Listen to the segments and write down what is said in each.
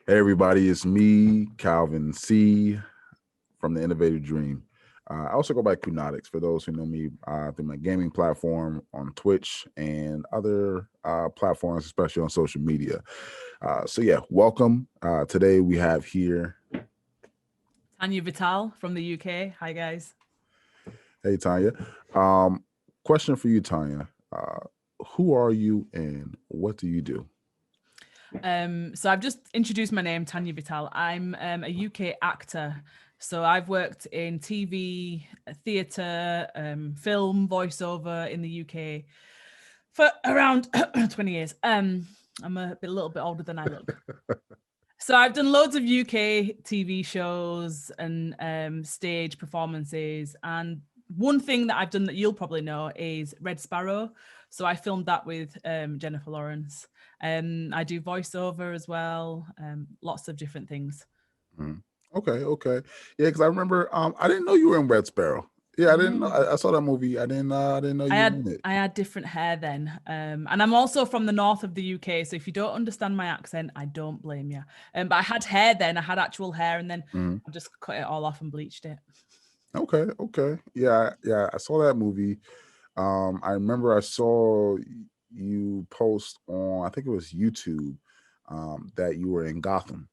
Hey everybody, it's me, Calvin C. from the Innovative Dream. I also go by Kunotix for those who know me through my gaming platform on Twitch and other platforms, especially on social media. So yeah, welcome. Today we have here Tanya Vital from the UK. Hi guys. Hey Tanya. Question for you, Tanya. Who are you and what do you do? So I've just introduced my name, Tanya Vital. I'm a UK actor. So I've worked in TV, theatre, film, voiceover in the UK for around 20 years. I'm a little bit older than I look. So I've done loads of UK TV shows and stage performances. And one thing that I've done that you'll probably know is Red Sparrow. So I filmed that with Jennifer Lawrence. I do voiceover as well, lots of different things. Okay. Yeah, because I remember I didn't know you were in Red Sparrow. Yeah, I didn't know. I saw that movie. I didn't know you were in it. I had different hair then. And I'm also from the north of the UK. So if you don't understand my accent, I don't blame you. But I had hair then. I had actual hair, and then I just cut it all off and bleached it. Okay. Yeah. I saw that movie. I remember I saw you post on, I think it was YouTube, that you were in Gotham.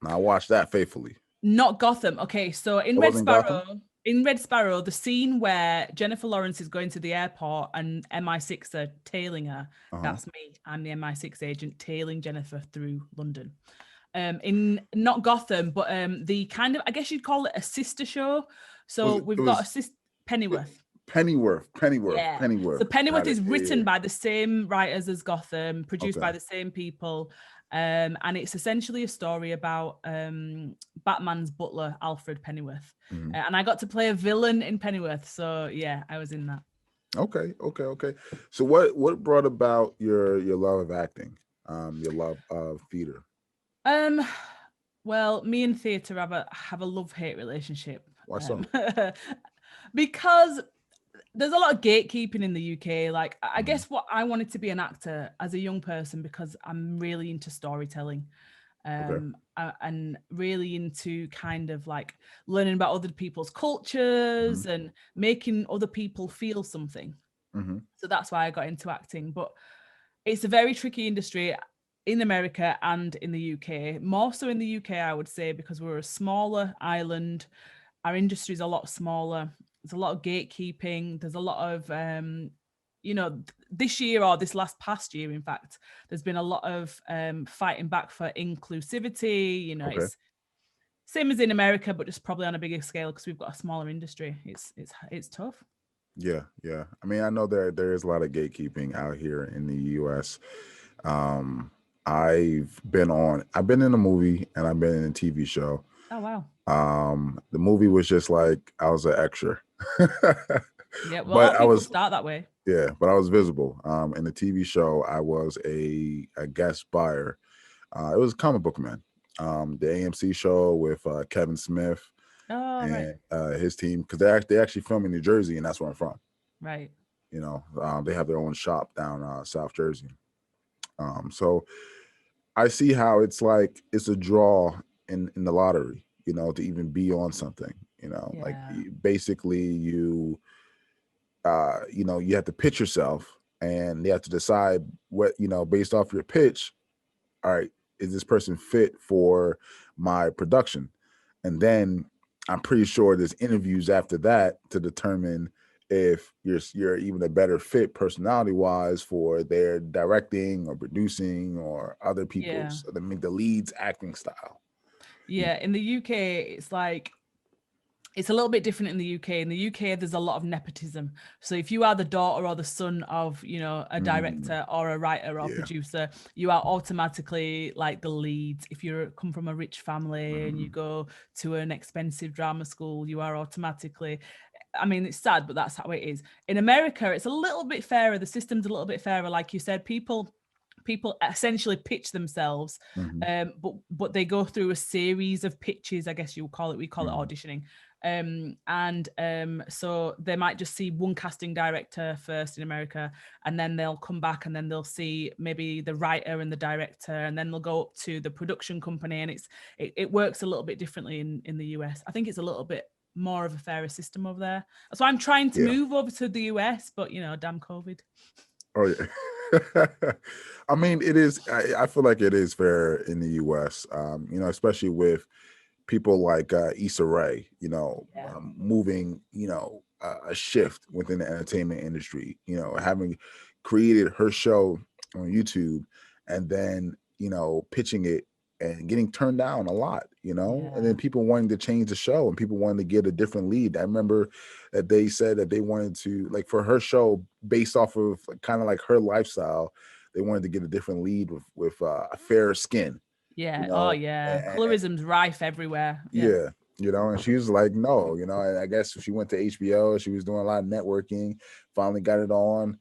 And I watched that faithfully. Not Gotham. Okay, so in Red Sparrow, the scene where Jennifer Lawrence is going to the airport and MI6 are tailing her, that's me. I'm the MI6 agent tailing Jennifer through London. In not Gotham, but the kind of, I guess you'd call it a sister show. So we've got a sister, Pennyworth. Yeah. So Pennyworth is written by the same writers as Gotham, produced by the same people. And it's essentially a story about Batman's butler, Alfred Pennyworth. And I got to play a villain in Pennyworth. So yeah, I was in that. Okay. So what brought about your love of acting, your love of theater? Well, me and theatre have a love-hate relationship. Why so? Because there's a lot of gatekeeping in the UK. Like, I guess what I wanted to be an actor as a young person because I'm really into storytelling, and really into kind of like learning about other people's cultures and making other people feel something. So that's why I got into acting. But it's a very tricky industry in America and in the UK, more so in the UK, I would say, because we're a smaller island. Our industry is a lot smaller. There's a lot of gatekeeping. There's a lot of, this year or this past year, in fact, there's been a lot of fighting back for inclusivity. It's same as in America, but just probably on a bigger scale because we've got a smaller industry. It's tough. Yeah. I mean, I know there is a lot of gatekeeping out here in the US. I've been in a movie and I've been in a TV show. Oh wow. The movie was just like I was an extra. Yeah, well, I was start that way. Yeah, but I was visible. In the TV show, I was a guest buyer. It was Comic Book Man, the AMC show with Kevin Smith and his team, because they actually film in New Jersey, and that's where I'm from. Right. They have their own shop down South Jersey. So I see how it's like it's a draw in the lottery, to even be on something, like basically you have to pitch yourself and you have to decide what, based off your pitch. All right, is this person fit for my production? And then I'm pretty sure there's interviews after that to determine if you're even a better fit personality wise for their directing or producing or other people's the lead's acting style. Yeah, in the UK, it's like it's a little bit different in the UK. In the UK, there's a lot of nepotism. So if you are the daughter or the son of, a director or a writer or producer, you are automatically like the lead. If you come from a rich family and you go to an expensive drama school, you are automatically, I mean, it's sad, but that's how it is. In America, it's a little bit fairer. The system's a little bit fairer. Like you said, people people essentially pitch themselves, Mhm. but they go through a series of pitches, I guess you would call it. We call it Mhm. auditioning. So they might just see one casting director first in America, and then they'll come back and then they'll see maybe the writer and the director, and then they'll go up to the production company, and it works a little bit differently in the US. I think it's a little bit more of a fairer system over there. So I'm trying to Yeah. move over to the US, but damn COVID. Oh yeah. I mean, it is. I feel like it is fair in the U.S. Especially with people like Issa Rae. Yeah. Moving. A shift within the entertainment industry. Having created her show on YouTube, and then pitching it and getting turned down a lot. And then Yeah. people wanting to change the show and people wanting to get a different lead. I remember that they said that they wanted to, like, for her show, based off of kind of like her lifestyle, they wanted to get a different lead with a fairer skin. Yeah. Oh yeah. And Colorism's rife everywhere. Yeah. yeah, and she was like, no, and I guess she went to HBO. She was doing a lot of networking. Finally got it on.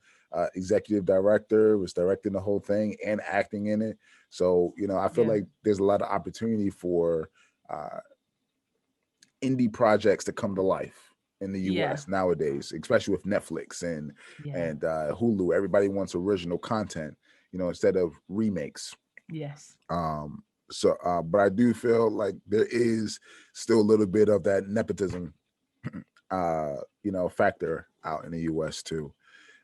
Executive director, was directing the whole thing and acting in it. So I feel Yeah. like there's a lot of opportunity for indie projects to come to life in the Yeah. US nowadays, especially with Netflix and Yeah. Hulu. Everybody wants original content, instead of remakes. Yes. But I do feel like there is still a little bit of that nepotism, factor out in the US too.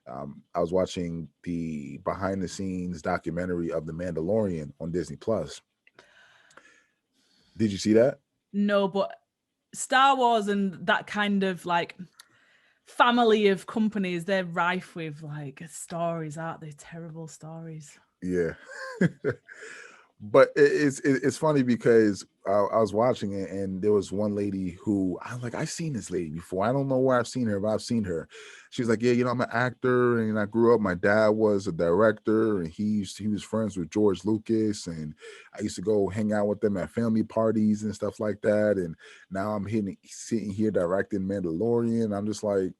I was watching the behind the scenes documentary of The Mandalorian on Disney Plus. Did you see that? No, but Star Wars and that kind of like family of companies, they're rife with like stories, aren't they? Terrible stories. Yeah. But it's funny because I was watching it and there was one lady who I'm like, I've seen this lady before. I don't know where I've seen her, but I've seen her. She was like, yeah, I'm an actor and I grew up. My dad was a director and he was friends with George Lucas, and I used to go hang out with them at family parties and stuff like that. And now I'm sitting here directing Mandalorian. I'm just like,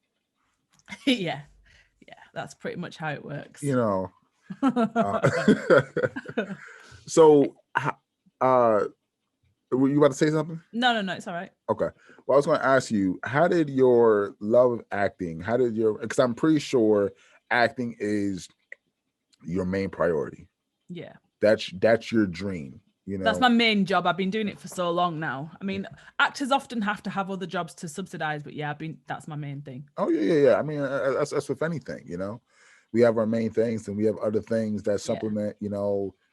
Yeah, that's pretty much how it works. So, were you about to say something? No, it's all right. Okay. Well, I was going to ask you, how did your love of acting, because I'm pretty sure acting is your main priority. Yeah. That's your dream. That's my main job. I've been doing it for so long now. I mean, actors often have to have other jobs to subsidize, but yeah, that's my main thing. Oh yeah. I mean, that's with anything, we have our main things and we have other things that supplement,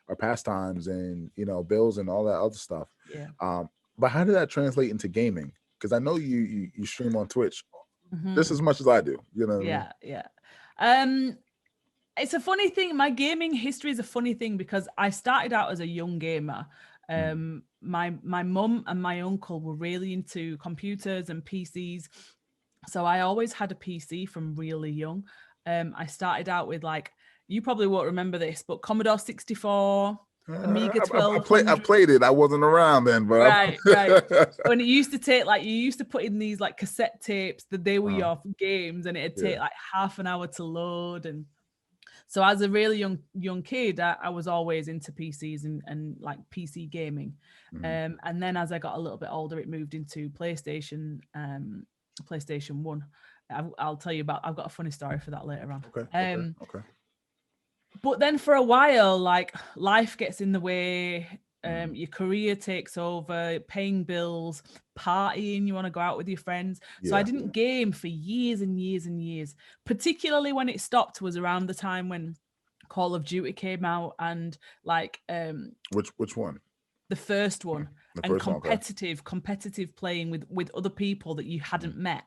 our pastimes and, bills and all that other stuff. Yeah. But how did that translate into gaming? Because I know you stream on Twitch just as much as I do. Yeah. It's a funny thing. My gaming history is a funny thing because I started out as a young gamer. My mum and my uncle were really into computers and PCs, so I always had a PC from really young. I started out with, like, you probably won't remember this, but Commodore 64, Amiga 1200. I played it. I wasn't around then, but right. When it used to take, like, you used to put in these like cassette tapes that they were your games, and it'd take like half an hour to load. And so as a really young kid, I was always into PCs and like PC gaming. And then as I got a little bit older, it moved into PlayStation 1. I'll tell you I've got a funny story for that later on. Okay. But then for a while, like, life gets in the way. Your career takes over, paying bills, partying, you want to go out with your friends. So I didn't game for years and years and years. Particularly when it stopped was around the time when Call of Duty came out, and like which one? The first one. The and first competitive playing with other people that you hadn't met.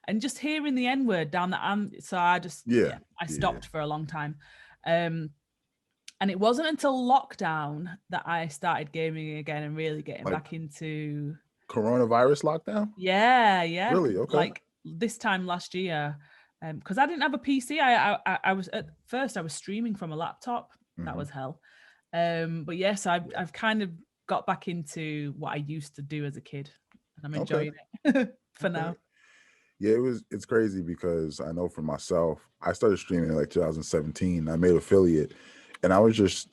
And just hearing the N-word down the so I just I stopped for a long time. And it wasn't until lockdown that I started gaming again and really getting back into coronavirus lockdown. Yeah. Really? Okay. Like this time last year, because I didn't have a PC. I was at first I was streaming from a laptop. That was hell. But yes, I've kind of got back into what I used to do as a kid, and I'm enjoying it for now. Yeah, it's crazy because I know for myself, I started streaming in like 2017. I made affiliate, and I was just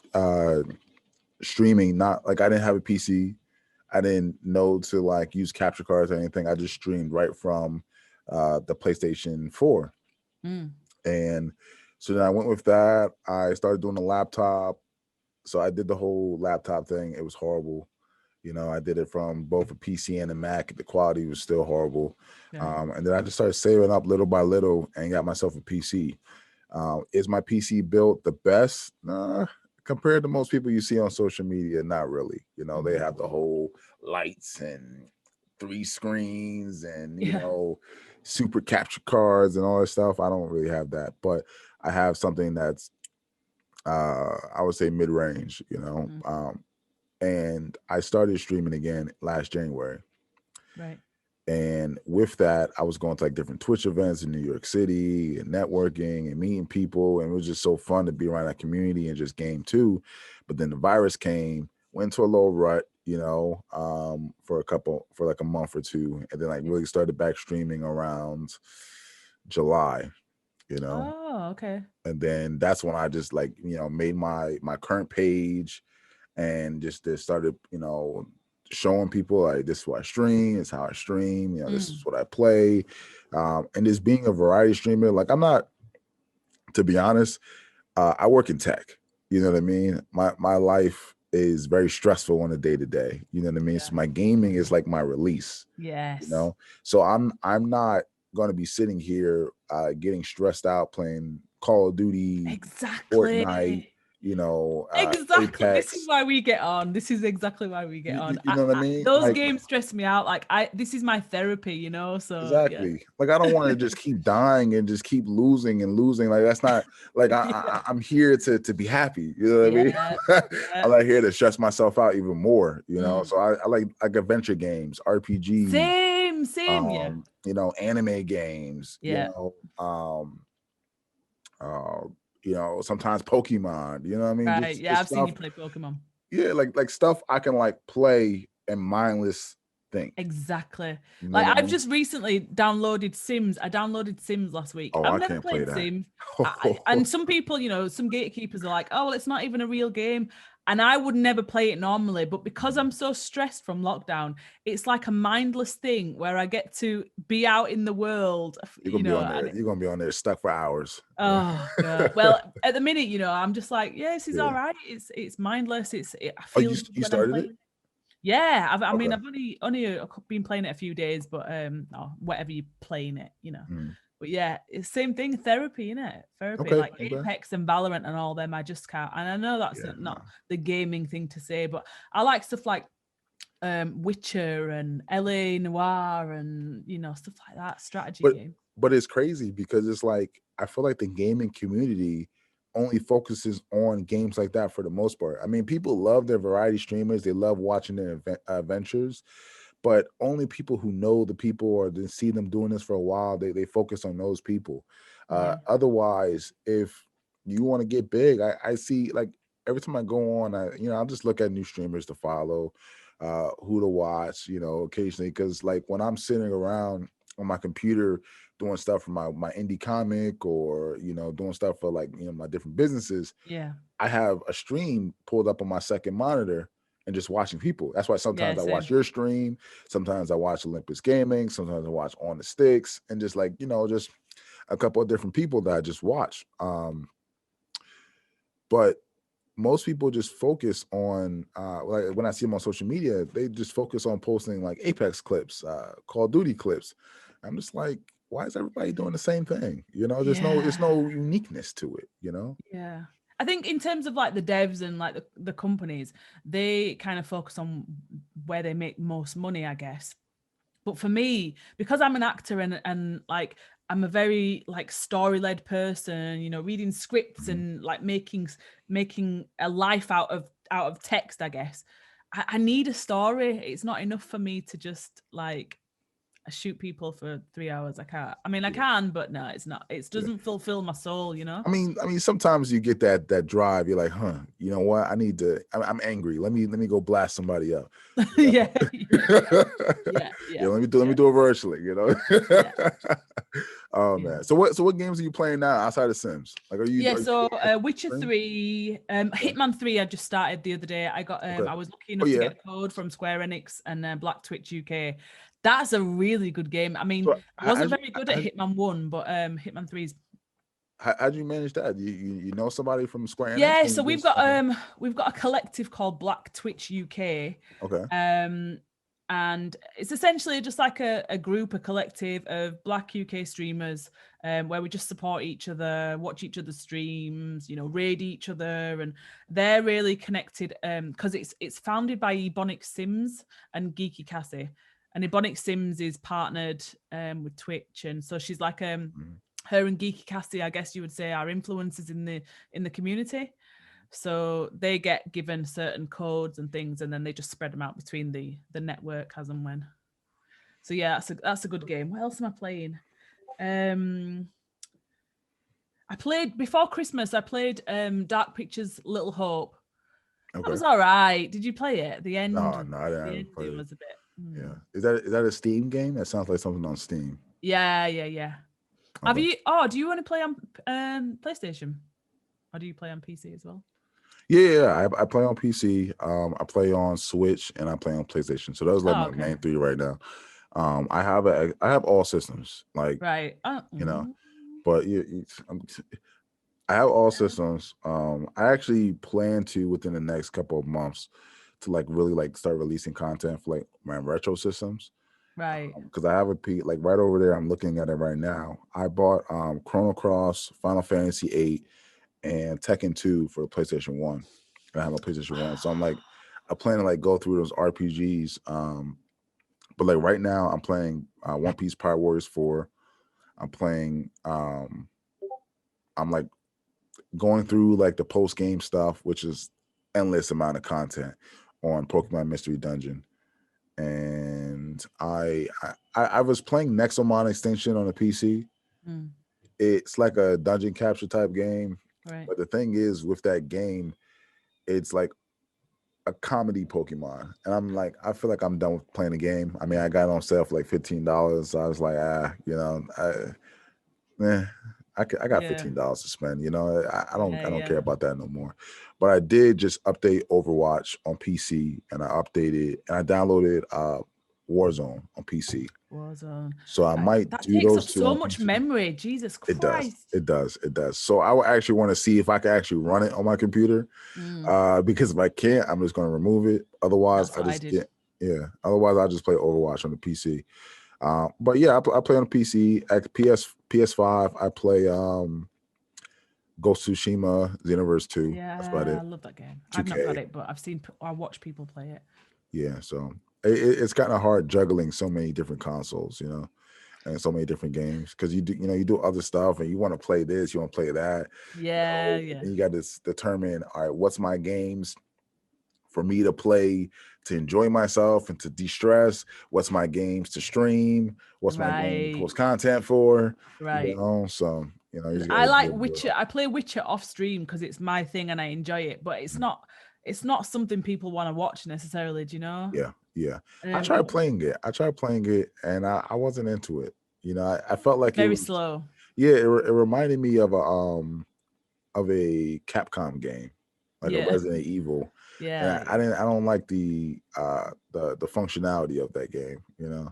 streaming. Not like I didn't have a PC. I didn't know to like use capture cards or anything. I just streamed right from the PlayStation 4. Mm. And so then I went with that. I started doing the laptop. So I did the whole laptop thing. It was horrible. You know, I did it from both a PC and a Mac. The quality was still horrible. Yeah. And then I just started saving up little by little and got myself a PC. Is my PC built the best? Nah, compared to most people you see on social media, not really. You know, they have the whole lights and 3 screens and, you know, super capture cards and all that stuff. I don't really have that, but I have something that's, I would say mid-range, you know, and I started streaming again last January. Right. And with that, I was going to like different Twitch events in New York City and networking and meeting people. And it was just so fun to be around that community and just game too. But then the virus came, went to a little rut, you know, for like a month or two. And then like really started back streaming around July, you know. Oh, okay. And then that's when I just like, you know, made my current page and just started, you know, showing people like this is what I stream, it's how I stream, you know, this is what I play. And just being a variety streamer, like I'm not, to be honest, I work in tech. You know what I mean? My life is very stressful on a day to day. You know what I mean? So my gaming is like my release. Yes. You know, so I'm not going to be sitting here getting stressed out playing Call of Duty, Exactly. Fortnite, you know, exactly. Apex. This is why we get on. This is exactly why we get on. You know what I mean? Those like, games stress me out. Like this is my therapy, you know. So exactly. yeah. Like I don't want to just keep dying and just keep losing and losing. Like that's not like I'm here to be happy. You know what I mean? I'm not here to stress myself out even more. You know. So I like adventure games, RPGs. Same. Yeah. You know, anime games. Yeah. You know, sometimes Pokemon. You know what I mean? Right. Yeah, I've stuff, seen you play Pokemon. Yeah, like stuff I can like play and mindless think. Exactly. You know like what I I've mean? just recently downloaded Sims. I downloaded Sims last week. Oh, I've I never can't played play Sims. And some people, you know, some gatekeepers are like, oh, well, it's not even a real game. And I would never play it normally. But because I'm so stressed from lockdown, it's like a mindless thing where I get to be out in the world. You're gonna be on there. You're gonna be on there stuck for hours. Oh God. Well, at the minute, you know, I'm just like, yeah, this is all right. It's mindless. I feel you when started I'm playing. it? Yeah, I mean, I've only been playing it a few days, but or whatever you're playing it, you know. But yeah, it's same thing, therapy, innit? Therapy, like Apex and Valorant and all them, I just can't. And I know that's not the gaming thing to say, but I like stuff like Witcher and LA Noir and, you know, stuff like that, strategy games. But it's crazy because it's like, I feel like the gaming community only focuses on games like that for the most part. I mean, people love their variety streamers. They love watching their adventures, but only people who know the people or they see them doing this for a while, they focus on those people. Otherwise, if you want to get big, I see like every time I go on, I'll just look at new streamers to follow, who to watch, you know, occasionally. Cause like when I'm sitting around on my computer doing stuff for my indie comic or, you know, doing stuff for like, you know, my different businesses. Yeah. I have a stream pulled up on my second monitor and just watching people. That's why sometimes I watch your stream. Sometimes I watch Olympus Gaming. Sometimes I watch On the Sticks and just like, you know, just a couple of different people that I just watch. But most people just focus on like when I see them on social media, they just focus on posting like Apex clips, Call of Duty clips. I'm just like, why is everybody doing the same thing? You know, there's no uniqueness to it, you know? Yeah. I think in terms of like the devs and like the companies, they kind of focus on where they make most money, I guess. But for me, because I'm an actor and like I'm a very like story-led person, you know, reading scripts and like making a life out of text, I guess. I need a story. It's not enough for me to just like shoot people for 3 hours. I can't. I mean, I can, but no, it's not. It doesn't fulfill my soul, you know. I mean, sometimes you get that drive. You're like, huh, you know what? I need to. I'm angry. Let me go blast somebody up. You know? Yeah. Let me do it virtually. You know. Oh Yeah. man. So what games are you playing now outside of Sims? Like, are you? So Witcher 3, Hitman 3. I just started the other day. I got. I was lucky enough to get a code from Square Enix and Black Twitch UK. That's a really good game. I mean, I wasn't very good at Hitman 1, but Hitman 3 is. How'd you manage that? You know somebody from Square Enix? Yeah, so we've got a collective called Black Twitch UK. Okay. And it's essentially just like a group, a collective of Black UK streamers, where we just support each other, watch each other's streams, you know, raid each other, and they're really connected because it's founded by Ebonic Sims and Geeky Cassie, and Ebonic Sims is partnered with Twitch, and so she's like her and Geeky Cassie, I guess you would say, are influencers in the community. So they get given certain codes and things, and then they just spread them out between the network as and when. So yeah, that's a good game. What else am I playing? I played before Christmas. I played Dark Pictures Little Hope. Okay. That was all right. Did you play it? The end. No, I didn't play it. Was a bit. Yeah. Is that a Steam game? That sounds like something on Steam. Yeah. Okay. Have you? Oh, do you want to play on PlayStation, or do you play on PC as well? Yeah, I play on PC. I play on Switch, and I play on PlayStation. So those are like my main three right now. I have all systems, like right. You know, but I have all systems. I actually plan to within the next couple of months to like really like start releasing content for like my retro systems. Right. Because I have like right over there. I'm looking at it right now. I bought Chrono Cross, Final Fantasy VIII, and Tekken 2 for PlayStation 1. I have a PlayStation 1. So I plan to like go through those RPGs. But like right now I'm playing One Piece Pirate Warriors 4. I'm playing I'm like going through like the post-game stuff, which is endless amount of content on Pokemon Mystery Dungeon. And I was playing Nexomon Extinction on the PC. It's like a dungeon capture type game. Right. But the thing is, with that game, it's like a comedy Pokemon. And I'm like, I feel like I'm done with playing the game. I mean, I got it on sale for like $15. So I was like, I got $15 to spend. You know, I don't care about that no more. But I did just update Overwatch on PC, and I downloaded Warzone on PC. Warzone. So I might that do takes those up two. So much memory, Jesus Christ! It does. So I would actually want to see if I can actually run it on my computer. Because if I can't, I'm just going to remove it. Otherwise, Otherwise, I just play Overwatch on the PC. But yeah, I play on the PC. At PS5, I play Ghost of Tsushima, Xenoverse 2. Yeah, that's about it. I love that game. 2K. I've not got it, but I watch people play it. Yeah, so it's kind of hard juggling so many different consoles, you know, and so many different games, because you do other stuff, and you want to play this, you want to play that. Yeah. And you got to determine, all right, what's my games for me to play to enjoy myself and to de-stress? What's my games to stream? What's my game to post content for? Right. You know, so I like Witcher. I play Witcher off stream because it's my thing and I enjoy it, but it's not something people want to watch necessarily. Do you know? Yeah. I tried playing it, and I wasn't into it. You know, I felt like very slow. Yeah, it reminded me of a Capcom game, like a Resident Evil. Yeah. And I don't like the functionality of that game, you know.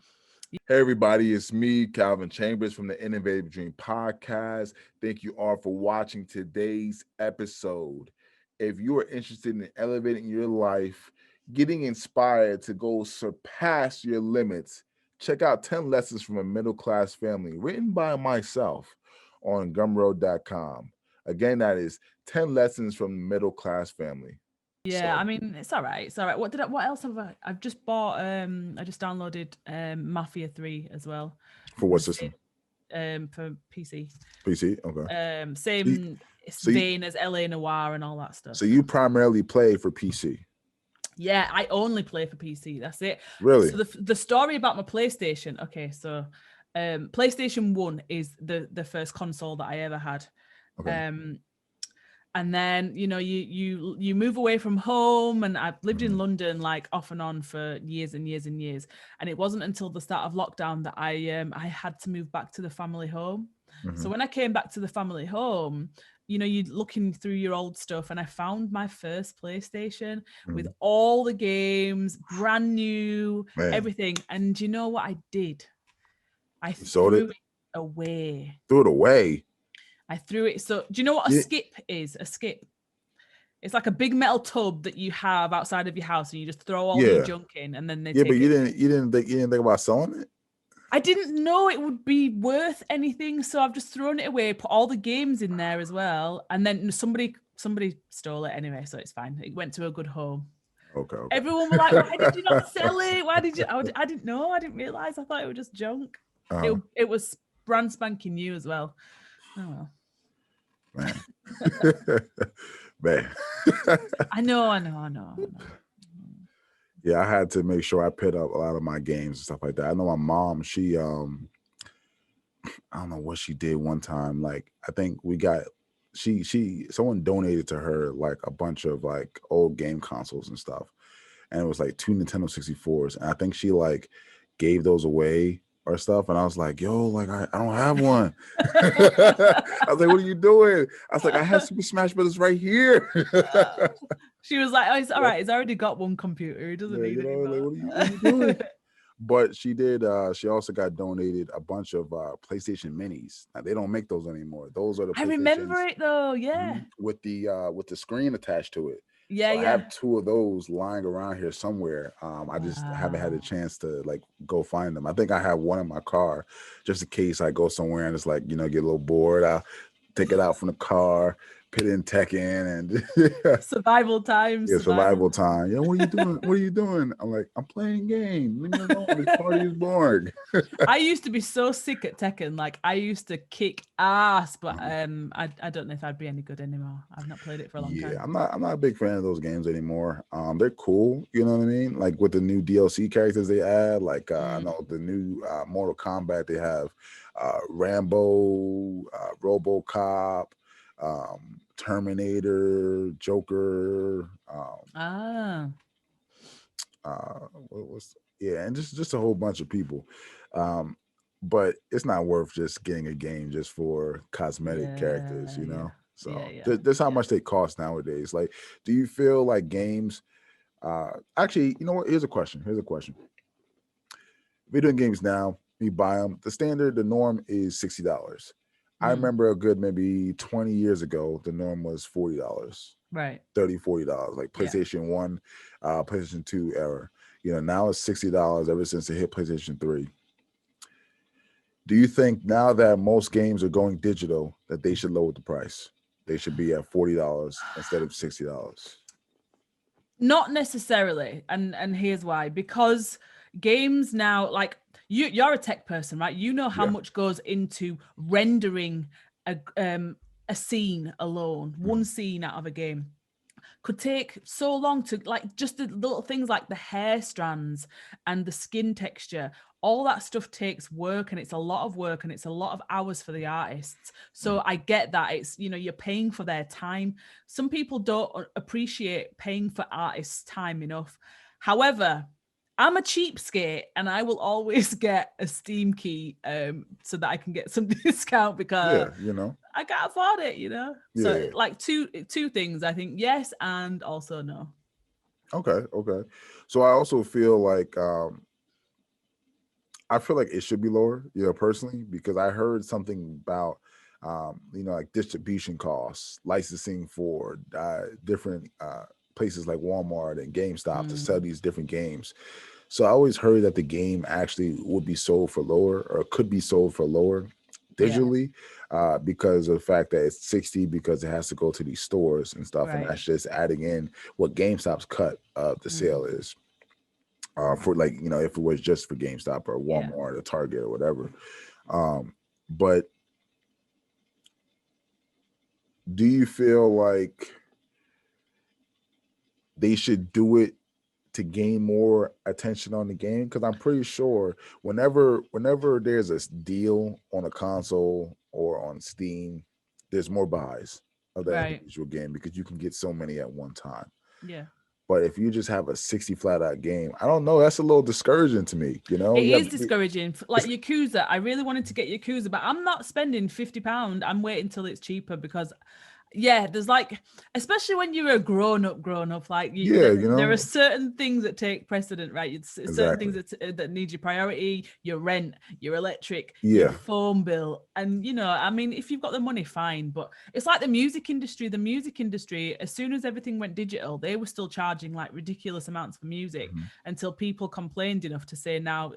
Hey everybody, it's me, Calvin Chambers from the Innovative Dream Podcast. Thank you all for watching today's episode. If you are interested in elevating your life, getting inspired to go surpass your limits, check out 10 Lessons from a Middle Class Family, written by myself on Gumroad.com. Again, that is 10 Lessons from the Middle Class Family. Yeah, I mean, it's all right. What else have I've just bought? I just downloaded Mafia 3 as well. For what system? For PC. PC, okay. Same vein as LA Noire and all that stuff. So you primarily play for PC? Yeah, I only play for PC. That's it. Really? So the story about my PlayStation. Okay, so PlayStation 1 is the first console that I ever had. Okay. Um, and then you move away from home, and I've lived in London like off and on for years and years and years, and it wasn't until the start of lockdown that I had to move back to the family home. So when I came back to the family home, you're looking through your old stuff, and I found my first PlayStation with all the games, brand new, Man, everything. And you know what I did? I you sold it? threw it away. Threw it away. I threw it. So do you know what a Yeah. skip is? A skip. It's like a big metal tub that you have outside of your house, and you just throw all your Yeah. junk in, and then they Yeah, take but it. you didn't think about selling it? I didn't know it would be worth anything, so I've just thrown it away, put all the games in there as well, and then somebody stole it anyway, so it's fine. It went to a good home. Okay, okay. Everyone were like, "Why did you not sell it? Why did you?" I didn't know. I didn't realize. I thought it was just junk. It was brand spanking new as well. Oh well. Man. Man. I know. Yeah, I had to make sure I put up a lot of my games and stuff like that. I know my mom, she I don't know what she did one time. Like, I think we got someone donated to her like a bunch of like old game consoles and stuff. And it was like 2 Nintendo 64s. And I think she like gave those away or stuff. And I was like, yo, like I don't have one. I was like, what are you doing? I was like, I have Super Smash Brothers right here. She was like, oh, it's all right. He's already got one computer. He doesn't need anymore. Like, what are you doing? But she did. She also got donated a bunch of PlayStation Minis. Now, they don't make those anymore. Those are the. I remember it though. Yeah. With the screen attached to it. Yeah, so yeah. I have 2 of those lying around here somewhere. I just haven't had a chance to like go find them. I think I have one in my car, just in case I go somewhere and it's like get a little bored. I'll take it out from the car, put it in Tekken, and survival time. Yeah, survival time. What are you doing? What are you doing? I'm like, I'm playing game. Leave me alone. This party is boring. I used to be so sick at Tekken. Like I used to kick ass, but I don't know if I'd be any good anymore. I've not played it for a long time. Yeah, I'm not a big fan of those games anymore. They're cool, you know what I mean? Like with the new DLC characters they add, like I know the new Mortal Kombat, they have Rambo, RoboCop, Terminator, Joker, and just a whole bunch of people. But it's not worth just getting a game just for cosmetic characters, you know. So that's how much they cost nowadays. Like, do you feel like games? Actually, you know what? Here's a question. Video games now, you buy them. The norm is $60. I remember a good maybe 20 years ago, the norm was $40. Right. $30, $40. Like PlayStation 1, PlayStation 2 era. Now it's $60 ever since they hit PlayStation 3. Do you think now that most games are going digital that they should lower the price? They should be at $40 instead of $60. Not necessarily, and here's why. Because games now, like you're a tech person, right? You know how much goes into rendering a scene alone. One scene out of a game could take so long to, like, just the little things like the hair strands and the skin texture. All that stuff takes work, and it's a lot of work, and it's a lot of hours for the artists. So I get that. It's, you're paying for their time. Some people don't appreciate paying for artists' time enough. However, I'm a cheapskate, and I will always get a Steam key so that I can get some discount, because I can't afford it, So like two things, I think, yes and also no. Okay. So I also feel like it should be lower, personally, because I heard something about like distribution costs, licensing for different places like Walmart and GameStop to sell these different games. So I always heard that the game actually would be sold for lower, or could be sold for lower digitally, because of the fact that it's 60, because it has to go to these stores and stuff, and that's just adding in what GameStop's cut of the sale is. For like, if it was just for GameStop or Walmart or Target or whatever. But do you feel like they should do it to gain more attention on the game, because I'm pretty sure whenever there's a deal on a console or on Steam, there's more buys of that individual game because you can get so many at one time. Yeah. But if you just have a 60 flat out game, I don't know, that's a little discouraging to me, you know? It is discouraging. Like Yakuza, I really wanted to get Yakuza, but I'm not spending £50. I'm waiting till it's cheaper because yeah, there's like, especially when you're a grown up, like there are certain things that take precedent, right? It's certain things that need your priority, your rent, your electric, your phone bill. And, you know, I mean, if you've got the money, fine. But it's like the music industry. The music industry, as soon as everything went digital, they were still charging like ridiculous amounts for music until people complained enough to say now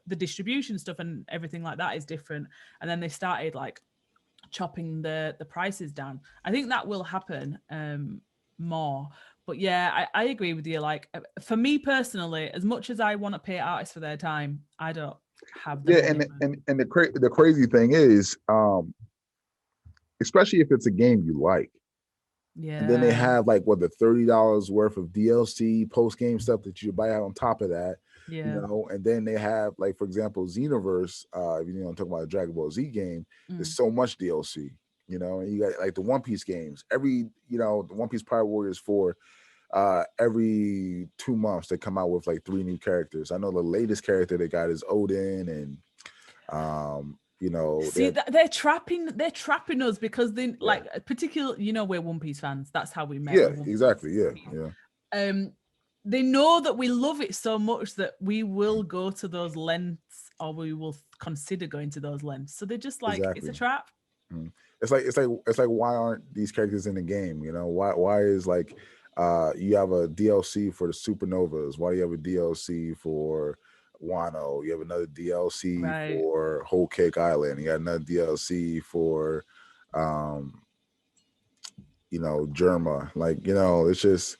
the distribution stuff and everything like that is different. And then they started like chopping the prices down. I think that will happen more. But yeah, I agree with you. Like for me personally, as much as I want to pay artists for their time, I don't have the money. And the crazy thing is, especially if it's a game you like. Yeah. And then they have like the $30 worth of DLC post game stuff that you buy out on top of that. Yeah. You know, and then they have like, for example, Xenoverse, if you know, I'm talking about a Dragon Ball Z game, there's so much DLC, you know, and you got like the One Piece games, the One Piece Pirate Warriors 4, every 2 months they come out with like 3 new characters. I know the latest character they got is Odin, and you know, see, they're trapping us because they like particular, you know, we're One Piece fans. That's how we met. Yeah, exactly. Yeah. They know that we love it so much that we will go to those lengths, or we will consider going to those lengths. So they're just like, it's a trap. It's like why aren't these characters in the game? You know, why is like you have a DLC for the Supernovas? Why do you have a DLC for Wano? You have another DLC for Whole Cake Island. You got another DLC for you know, Germa. Like, you know, it's just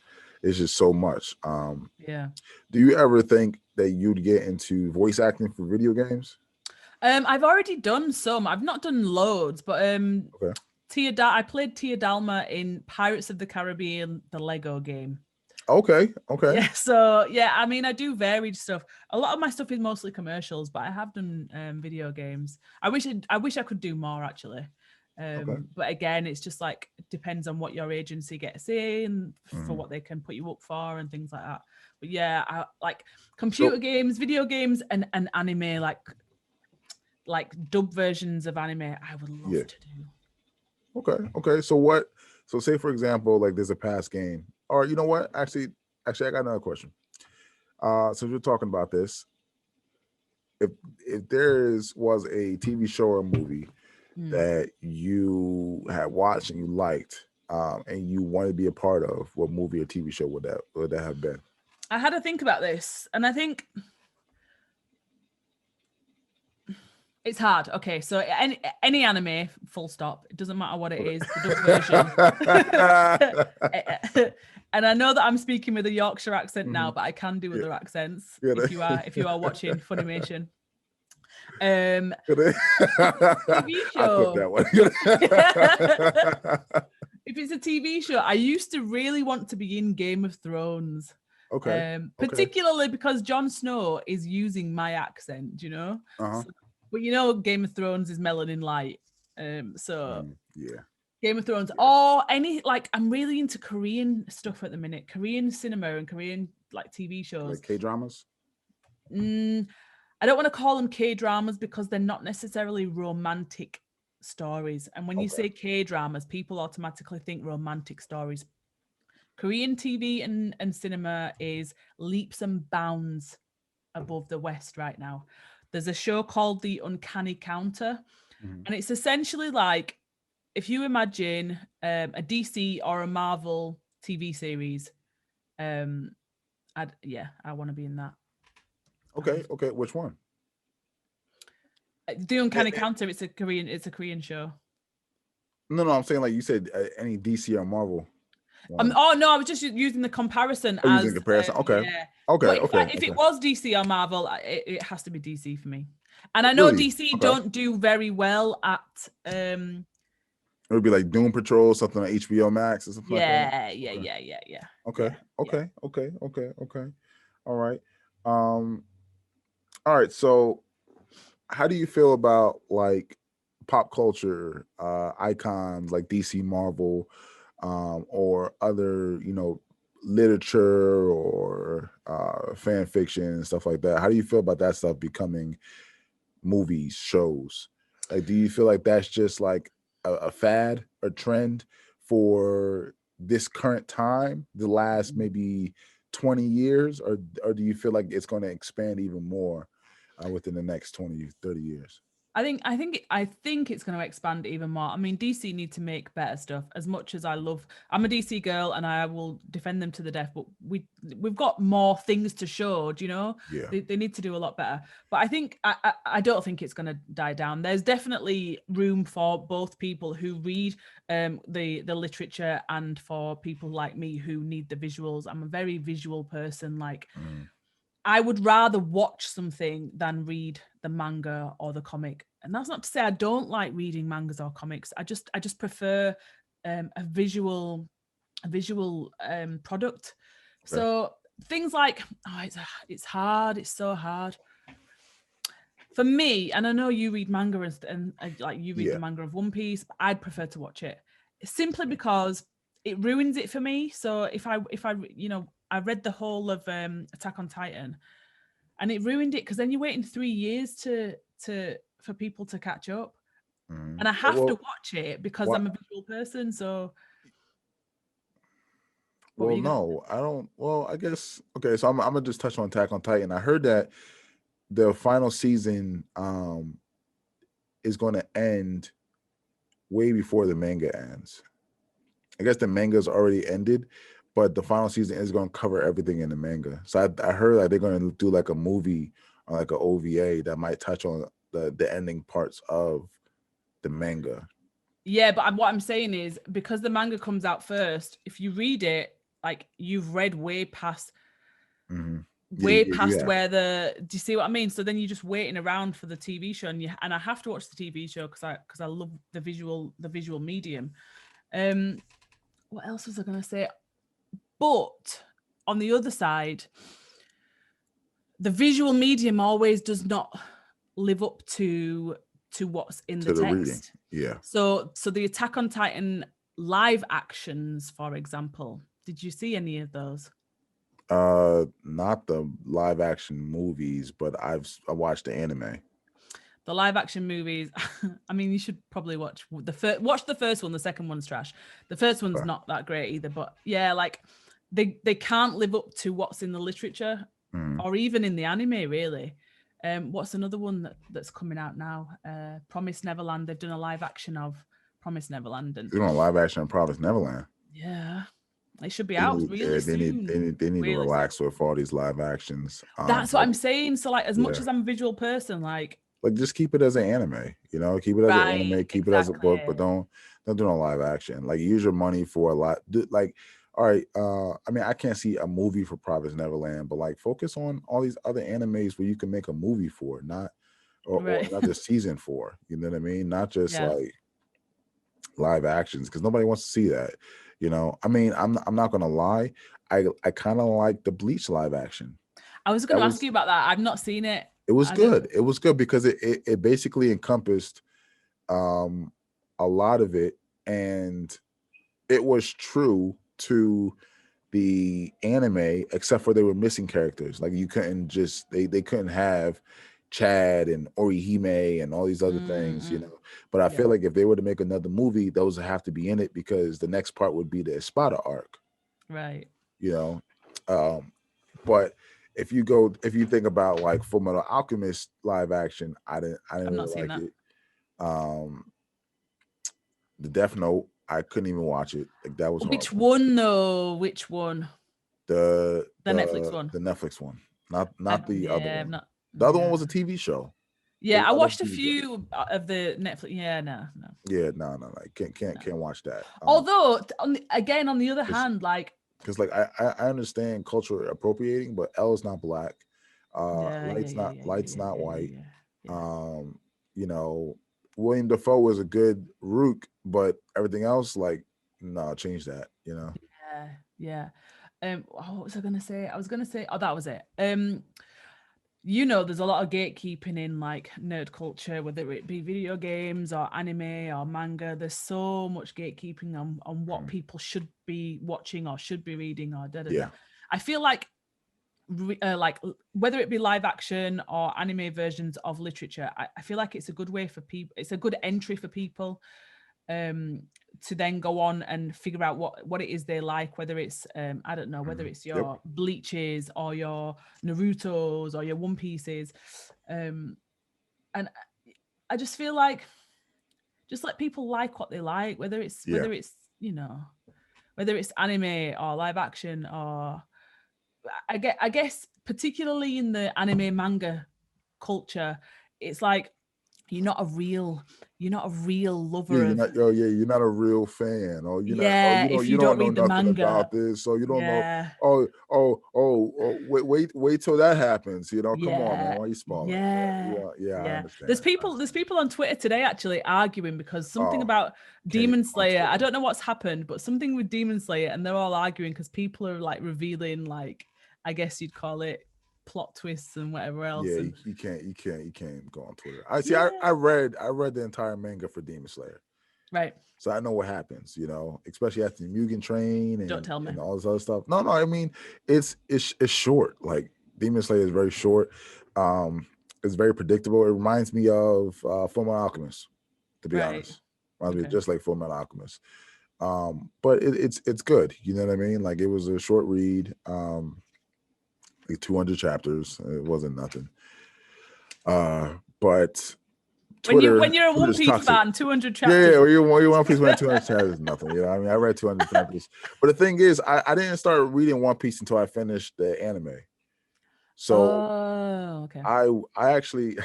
so much. Do you ever think that you'd get into voice acting for video games? I've already done some. I've not done loads, but I played Tia Dalma in Pirates of the Caribbean, the Lego game. Okay. Yeah, so yeah, I mean, I do varied stuff. A lot of my stuff is mostly commercials, but I have done video games. I wish I could do more actually. But again, it's just like depends on what your agency gets in for what they can put you up for and things like that. But yeah, I like computer games, video games, and anime, like dub versions of anime. I would love to do. Okay. So say for example, like there's a past game, or you know what? Actually, I got another question. So we're talking about this. If there was a TV show or movie that you had watched and you liked, and you wanted to be a part of, what movie or TV show would that have been? I had to think about this, and I think it's hard. Okay, so any anime, full stop. It doesn't matter what it is, the dub version. And I know that I'm speaking with a Yorkshire accent now, but I can do other accents if you are watching Funimation. TV show. If it's a TV show, I used to really want to be in Game of Thrones. Particularly because Jon Snow is using my accent, you know. But you know, Game of Thrones is melanin light. Game of Thrones, or any, like, I'm really into Korean stuff at the minute, Korean cinema and Korean like TV shows, like K-dramas. I don't want to call them K-dramas because they're not necessarily romantic stories. And when you say K-dramas, people automatically think romantic stories. Korean TV and cinema is leaps and bounds above the West right now. There's a show called The Uncanny Counter, and it's essentially like, if you imagine a DC or a Marvel TV series, I want to be in that. Okay. Which one? The Uncanny Counter. It's a Korean show. No, I'm saying like you said, any DC or Marvel. Oh no, I was just using the comparison. Okay. If it was DC or Marvel, it has to be DC for me. And I know DC don't do very well at. It would be like Doom Patrol, something on HBO Max or something like that. Yeah. Okay. All right. Um, all right. So how do you feel about like pop culture icons like DC, Marvel, or other, literature or fan fiction and stuff like that? How do you feel about that stuff becoming movies, shows? Like, do you feel like that's just like a fad, a trend for this current time, the last maybe 20 years, or do you feel like it's going to expand even more within the next 20, 30 years? I think it's going to expand even more. I mean, DC need to make better stuff. As much as I'm a DC girl and I will defend them to the death. But we've got more things to show. Do you know? Yeah. They need to do a lot better. But I don't think it's going to die down. There's definitely room for both people who read the literature and for people like me who need the visuals. I'm a very visual person. Like, Mm. I would rather watch something than read the manga or the comic. And that's not to say I don't like reading mangas or comics. I just prefer a visual product. Okay. So things like, it's hard. It's so hard for me. And I know you read manga and like you read the Yeah. manga of One Piece, but I'd prefer to watch it simply because it ruins it for me. So if I I read the whole of Attack on Titan, and it ruined it because then you're waiting 3 years for people to catch up, Mm. and I have to Well, watch it because what? I'm a visual person. So what were Well, you gonna no, I don't. Well, I guess okay. So I'm gonna just touch on Attack on Titan. I heard that the final season is going to end way before the manga ends. I guess the manga's already ended, but the final season is going to cover everything in the manga. So I heard like they're going to do like a movie or like an OVA that might touch on the ending parts of the manga. Yeah, but what I'm saying is because the manga comes out first, if you read it, like you've read Hmm. way past Yeah. where do you see what I mean? So then you're just waiting around for the TV show, and I have to watch the TV show because I love the visual medium. What else was I gonna say? But on the other side, the visual medium always does not live up to what's in the To the reading. text. Yeah. So the Attack on Titan live actions, for example, did you see any of those? Not the live action movies, but I watched the anime. The live action movies, I mean, you should probably watch the first one. The second one's trash. The first one's Okay. not that great either, but yeah, like they can't live up to what's in the literature Mm. or even in the anime, really. What's another one that's coming out now? Promise Neverland. They've done a live action of Promise Neverland, and They're doing live action of Promise Neverland. yeah, it should be out really soon. They need to Really soon. relax with all these live actions. That's what Like, I'm saying. So, like, as much yeah, as I'm a visual person, like, like just keep it as an anime. Keep it as an right, anime, keep it as a book, but exactly. don't do no live action. Like use your money for a lot. Like, all right. I mean, I can't see a movie for Promise Neverland, but like focus on all these other animes where you can make a movie for, not or Right. another season for. You know what I mean? Not just Yeah. like live actions because nobody wants to see that. I mean, I'm not gonna lie. I kind of like the Bleach live action. I was going That to ask was you about that. I've not seen it. it was I don't. good. It was good because it basically encompassed um a lot of it, and it was true to the anime except for they were missing characters. Like you couldn't just they couldn't have Chad and Orihime and all these other things, Mm-mm. But I Yeah. feel like if they were to make another movie, those would have to be in it because the next part would be the Espada arc, Right. you know. Um, but if you think about like Fullmetal Alchemist live action, I I've didn't not really seen like that. it. The Death Note, I couldn't even watch it. Like that was Which horrible. one though? Which one? The The Netflix one. the Netflix one, not the other I've one. not. The other one Yeah. was a TV show. It Yeah, was I another watched a TV show. few of the Netflix. Yeah, no, no, Yeah, no, no. can't watch that. Although, again, on the other hand, like, Because like I understand culture appropriating, but L is not black. yeah, yeah, yeah, yeah, yeah, Light's yeah, not yeah, yeah, white. yeah, yeah, Um, you know, William Dafoe was a good Rook, but everything else, like, no, change that. yeah, yeah. what was I gonna say? I was gonna say, oh, that was it. There's a lot of gatekeeping in like nerd culture, whether it be video games or anime or manga. There's so much gatekeeping on what people should be watching or should be reading or da da da. Yeah. I feel like whether it be live action or anime versions of literature, I feel like it's a good way for people. It's a good entry for people to then go on and figure out what it is they like, whether it's I don't know, whether it's your Bleaches or your Narutos or your One Pieces, and I just feel like just let people like what they like, whether it's whether it's anime or live action, or I guess particularly in the anime manga culture, it's like you're not a real lover of you're not a real fan, or if you you don't don't know read the nothing manga. about this, so you don't know. Wait till that happens. Come on, man, why are you spoiling? I understand. There's people on Twitter today actually arguing because something about Demon Slayer. I don't know what's happened, but something with Demon Slayer, and they're all arguing because people are like revealing, like, I guess you'd call it plot twists and whatever else. Yeah, you can't go on Twitter. I read the entire manga for Demon Slayer, right? So I know what happens, especially after the Mugen Train and, don't tell me. and all this other stuff. No, I mean it's short. Like Demon Slayer is very short. It's very predictable. It reminds me of Fullmetal Alchemist, to be honest. Reminds me just like Fullmetal Alchemist. But it's good. You know what I mean? Like it was a short read. Like 200 chapters. It wasn't nothing. But Twitter, when you're a One Piece fan, 200 chapters. Yeah, you One Piece fan, 200 chapters is nothing. I mean, I read 200 chapters. But the thing is, I didn't start reading One Piece until I finished the anime. So I actually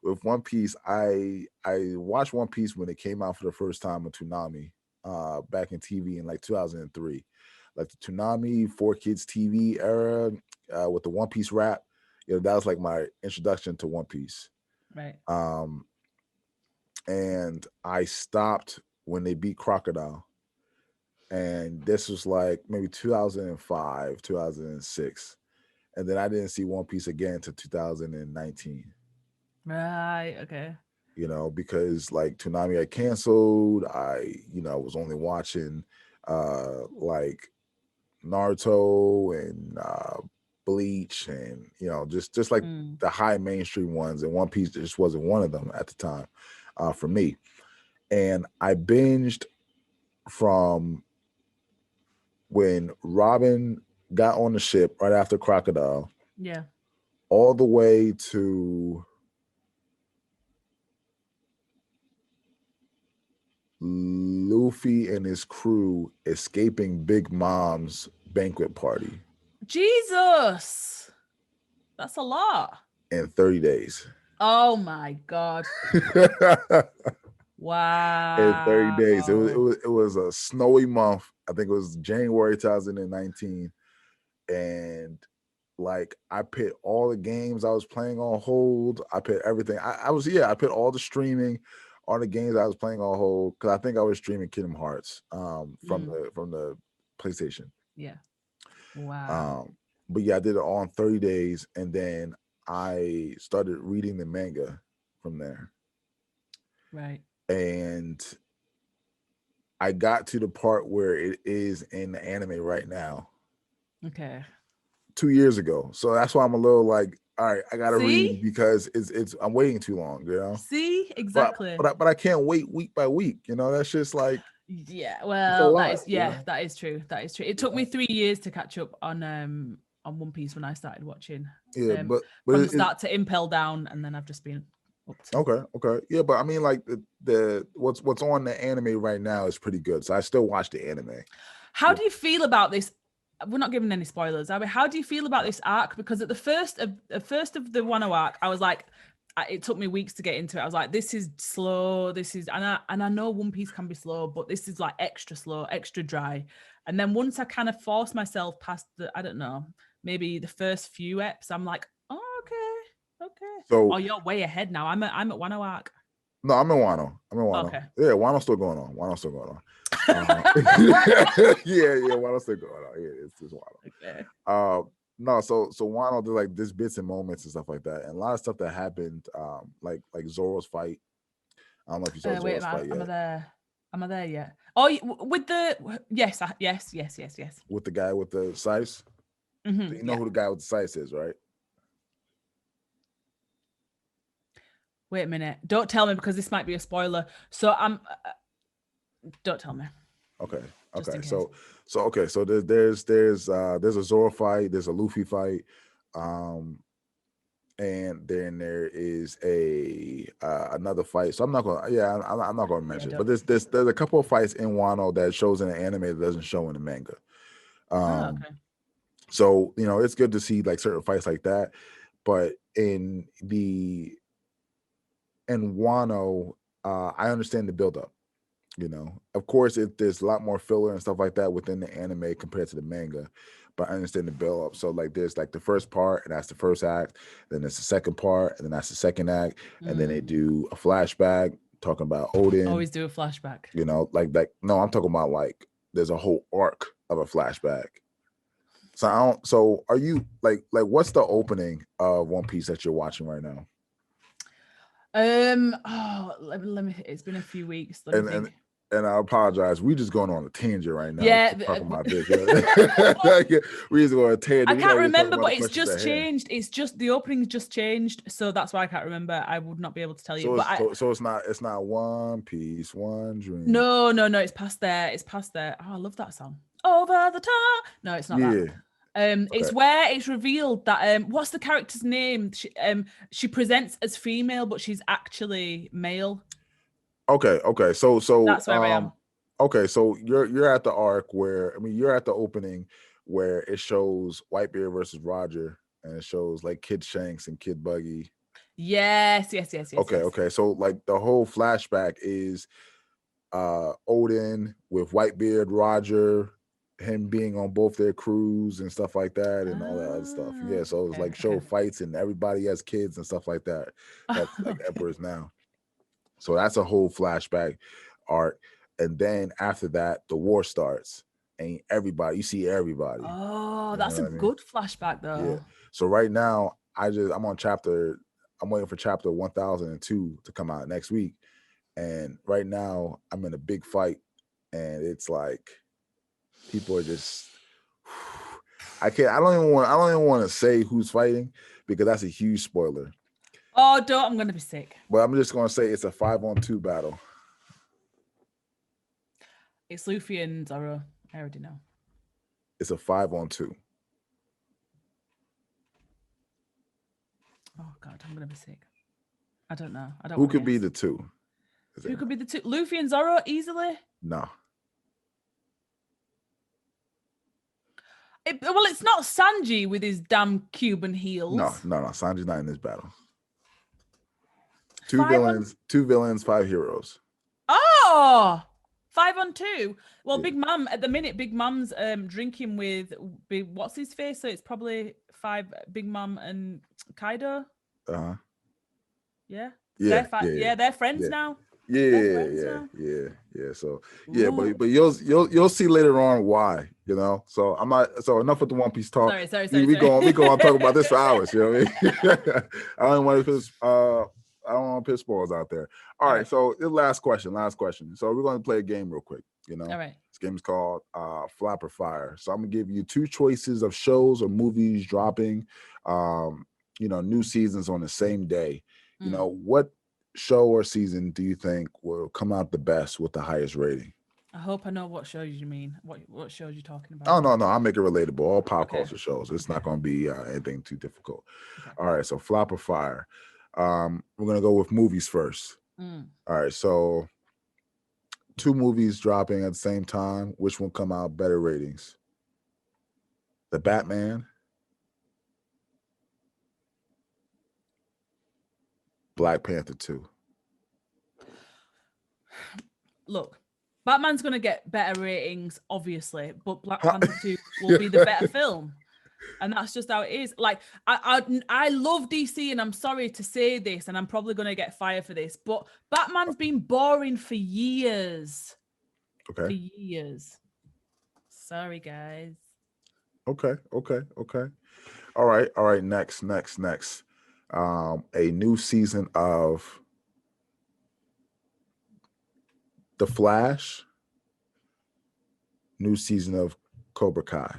with One Piece, I watched One Piece when it came out for the first time on Toonami, back in TV in like 2003. Like the Toonami 4Kids TV era, with the One Piece rap. That was like my introduction to One Piece. Right. And I stopped when they beat Crocodile. And this was like maybe 2005, 2006. And then I didn't see One Piece again until 2019. Right, okay. Because like Toonami had canceled. I was only watching like Naruto and Bleach and just like the high mainstream ones, and One Piece just wasn't one of them at the time for me. And I binged from when Robin got on the ship right after Crocodile, all the way to Luffy and his crew escaping Big Mom's banquet party. Jesus, that's a lot. In 30 days. Oh my God. Wow. In 30 days. It was a snowy month. I think it was January 2019. And like I put all the games I was playing on hold. I put everything. I put all the streaming on the games I was playing on hold, because I think I was streaming Kingdom Hearts from the PlayStation. Yeah. Wow. But yeah, I did it all in 30 days, and then I started reading the manga from there. Right. And I got to the part where it is in the anime right now. Okay. 2 years ago. So that's why I'm a little like, all right, I gotta read, because it's I'm waiting too long, See, exactly. But I can't wait week by week. That's just like, yeah. Well, that is true. That is true. It took me 3 years to catch up on One Piece when I started watching. Yeah, but from the start to Impel Down, and then I've just been up to. Okay. Yeah, but I mean, like the what's on the anime right now is pretty good. So I still watch the anime. How do you feel about this? We're not giving any spoilers. I mean, how do you feel about this arc? Because at the first of the Wano arc, I was like, it took me weeks to get into it. I was like, this is slow. And I know One Piece can be slow, but this is like extra slow, extra dry. And then once I kind of forced myself past I don't know, maybe the first few eps, I'm like, oh, okay. So, oh, you're way ahead now. I'm at Wano arc. No, I'm in Wano. Okay. Yeah, Wano's still going on. Wano's still going on. Yeah, Wano's still going on. Yeah, it's just Wano. Okay. No, so Wano, there's like this bits and moments and stuff like that, and a lot of stuff that happened, like Zoro's fight. I don't know if you saw Wait, Zoro's fight yet. Am I there yet? Oh, with the yes. With the guy with the scythe. Mm-hmm, So you know who the guy with the scythe is, right? Wait a minute. Don't tell me because this might be a spoiler. So don't tell me. Okay. Just Okay. in case. So there's a Zoro fight, there's a Luffy fight, and then there is a another fight. So I'm not gonna mention it, but there's a couple of fights in Wano that shows in the anime that doesn't show in the manga. Okay. So it's good to see like certain fights like that, but in Wano, I understand the buildup. Of course, there's a lot more filler and stuff like that within the anime compared to the manga, but I understand the build up. So like there's like the first part, and that's the first act, then there's the second part, and then that's the second act, and then they do a flashback talking about Odin. Always do a flashback. No, I'm talking about like there's a whole arc of a flashback. So are you like what's the opening of One Piece that you're watching right now? Let me. It's been a few weeks. Let me think. And I apologize. We just going on a tangent right now. Yeah, talking about this. We just going on a tangent. I can't remember, but it's just changed. It's just the opening's just changed, so that's why I can't remember. I would not be able to tell you. So it's not One Piece, One Dream. No. It's past there. Oh, I love that song. Over the top. No, it's not that. It's where it's revealed that what's the character's name? She presents as female, but she's actually male. Okay. So that's where I am. Okay, so you're at the arc where you're at the opening where it shows Whitebeard versus Roger, and it shows like Kid Shanks and Kid Buggy. Yes. Okay. So like the whole flashback is Odin with Whitebeard, Roger, him being on both their crews and stuff like that, and all that other stuff. Yeah, so it's like show fights and everybody has kids and stuff like that. That's like emperors now. So that's a whole flashback arc, and then after that, the war starts, and you see everybody. Oh, that's a good flashback though. Yeah. So right now, I'm waiting for chapter 1002 to come out next week, and right now I'm in a big fight, and it's like people are just. I don't even want to say who's fighting because that's a huge spoiler. Oh, don't! I'm gonna be sick. But I'm just gonna say it's a 5-on-2 battle. It's Luffy and Zoro. I already know. It's a 5-on-2. Oh God, I'm gonna be sick. I don't know. Who could be the two? Who could be the two? Luffy and Zoro easily? No. Well, it's not Sanji with his damn Cuban heels. No. Sanji's not in this battle. Two villains, 5 heroes. Oh, 5-on-2. Well, yeah. Big Mom at the minute. Big Mom's drinking with what's his face? So it's probably 5. Big Mom and Kaido. Yeah. They're friends now. Yeah. So but you'll see later on why. So I'm not. So enough with the One Piece talk. Sorry. We go on talk about this for hours. You know what I mean? I don't want to piss spoilers out there. All right. So the last question. So we're going to play a game real quick. All right. This game is called Flap or Fire. So I'm gonna give you 2 choices of shows or movies dropping, new seasons on the same day. What show or season do you think will come out the best with the highest rating? I hope I know what shows you mean. What shows you're talking about? Oh, no. I'll make it relatable. All pop culture shows. It's not going to be anything too difficult. Okay. All right. So Flop or Fire. We're going to go with movies first. All right. So 2 movies dropping at the same time. Which one come out better ratings? The Batman. Black Panther 2. Look, Batman's going to get better ratings, obviously, but Black Panther 2 will be the better film. And that's just how it is. Like I love DC, and I'm sorry to say this, and I'm probably gonna get fired for this, but Batman's been boring for years. Okay. For years. Sorry, guys. Okay. All right. Next. A new season of The Flash. New season of Cobra Kai.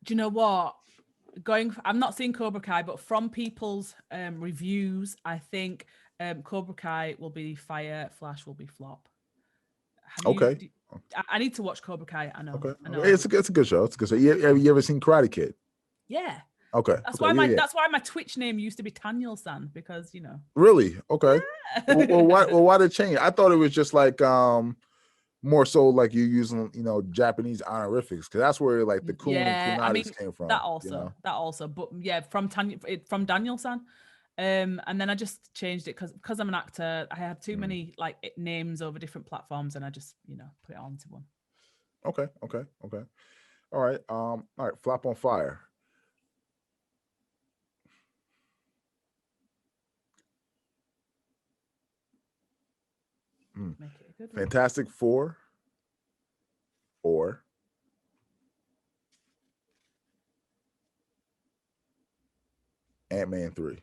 Do you know what? I'm not seeing Cobra Kai, but from people's reviews, I think Cobra Kai will be fire, Flash will be flop. Okay. I need to watch Cobra Kai. I know. Okay. I know. It's a good show. It's a good show. You ever seen Karate Kid? Yeah. Okay. That's why my Twitch name used to be Tanya-san, because Really? Okay. Yeah. Why did it change? I thought it was just like more so like you using Japanese honorifics, because that's where like the cool and kunades came from. That also, but yeah, from Daniel-san. And then I just changed it because I'm an actor. I had too many like names over different platforms, and I just put it onto one. Okay. All right. Flop on Fire. Make it a good one. Fantastic Four or Ant-Man 3.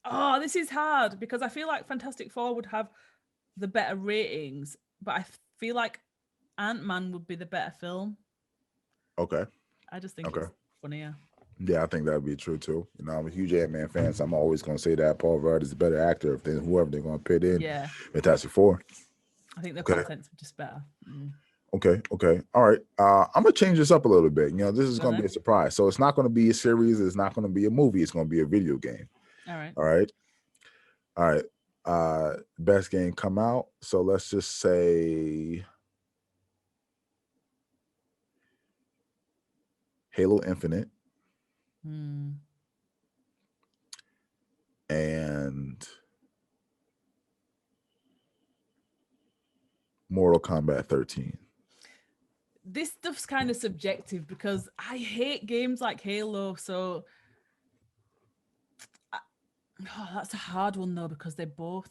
Oh, this is hard because I feel like Fantastic Four would have the better ratings, but I feel like Ant-Man would be the better film. Okay. I just think it's funnier. Yeah, I think that would be true too. I'm a huge Ant-Man fan, so I'm always going to say that Paul Rudd is a better actor than whoever they're going to put in. Yeah. Fantastic Four. I think the content's just better. Okay. All right. I'm going to change this up a little bit. This is going to be a surprise. So it's not going to be a series. It's not going to be a movie. It's going to be a video game. All right. Best game come out. So let's just say Halo Infinite. And Mortal Kombat 13. This stuff's kind of subjective because I hate games like Halo. So that's a hard one though, because they both.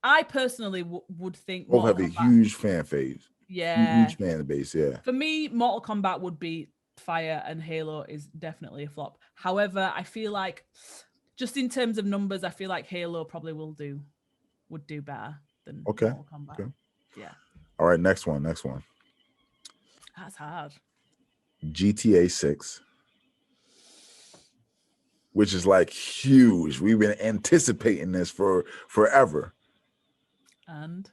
I personally would think both have a huge fan base. Yeah, huge fan base. Yeah. For me, Mortal Kombat would be fire, and Halo is definitely a flop. However, I feel like just in terms of numbers, I feel like Halo probably would do better than Mortal Kombat. Okay. Yeah. All right, next one. That's hard. GTA 6, which is like huge. We've been anticipating this for forever. And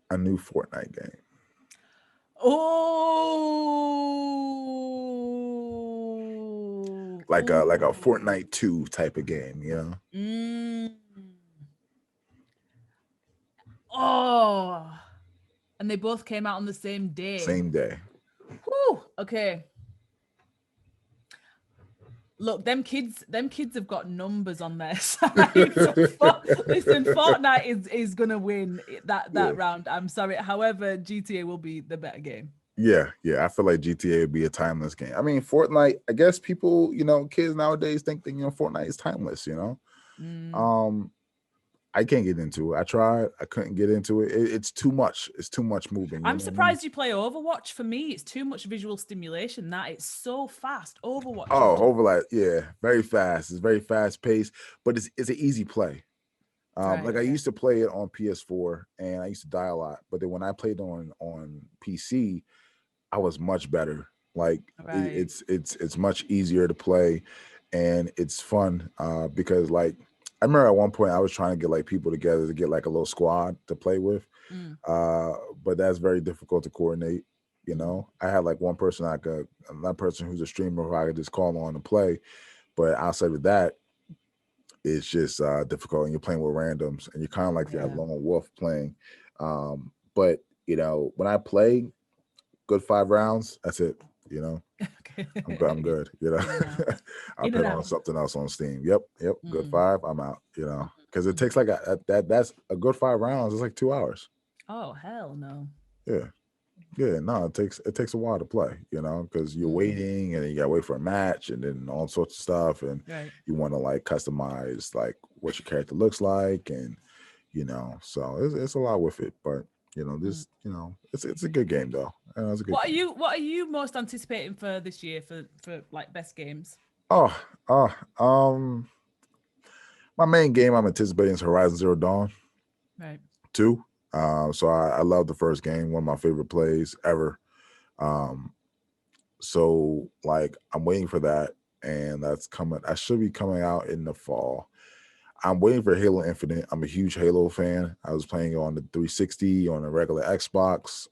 a new Fortnite game. Oh, like a Fortnite 2 type of game, Oh, and they both came out on the same day. Same day. Whew. Okay. Look, them kids have got numbers on their side. Listen, Fortnite is gonna win that round. I'm sorry. However, GTA will be the better game. Yeah. I feel like GTA would be a timeless game. I mean, Fortnite, I guess people, kids nowadays think that, Fortnite is timeless, I can't get into it. I tried. I couldn't get into it. It's too much. It's too much moving. I'm surprised you play Overwatch. For me, it's too much visual stimulation. That it's so fast. Overwatch. Oh, Overwatch. Yeah, very fast. It's very fast paced, but it's an easy play. I used to play it on PS4 and I used to die a lot. But then when I played on PC, I was much better. It's much easier to play and it's fun because I remember at one point I was trying to get people together to get a little squad to play with. But that's very difficult to coordinate. I had one person that person who's a streamer who I could just call on and play. But outside of that, it's just difficult, and you're playing with randoms, and you're kind of like that lone wolf playing. But when I play good 5 rounds, that's it. You know, Okay. I'm good. You know, In and out. I'll In and put on out. something else on Steam. Yep, good Mm, 5. I'm out. You know, because it mm. takes like that's a good 5 rounds. It's like 2 hours. Oh hell no. Yeah. Yeah, no, it takes a while to play, because you're Mm, waiting and then you gotta wait for a match and then all sorts of stuff, and right. you want to like customize like what your character looks like, and so it's a lot with it, but Mm. this it's a good game though. It's a good game. What are you most anticipating for this year for like best games? Oh, oh, my main game I'm anticipating is Horizon Zero Dawn Right. 2. So I love the first game, one of my favorite plays ever. Um, So like I'm waiting for that, and that's coming. I should be coming out in the fall. I'm waiting for Halo Infinite. I'm a huge Halo fan. I was playing on the 360 on a regular Xbox,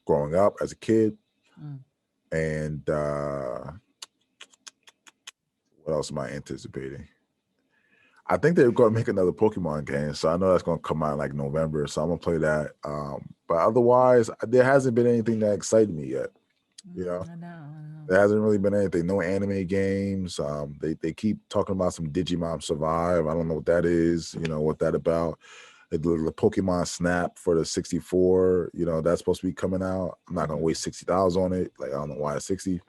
growing up as a kid. Mm. And what else am I anticipating? I think they're going to make another Pokemon game, so I know that's going to come out in like November. So I'm gonna play that. But otherwise, there hasn't been anything that excited me yet. You know. I know. There hasn't really been anything. No anime games. They keep talking about some Digimon Survive. I don't know what that is. What that about. The Pokemon Snap for the 64. That's supposed to be coming out. I'm not gonna waste $60 on it. Like I don't know why it's 60.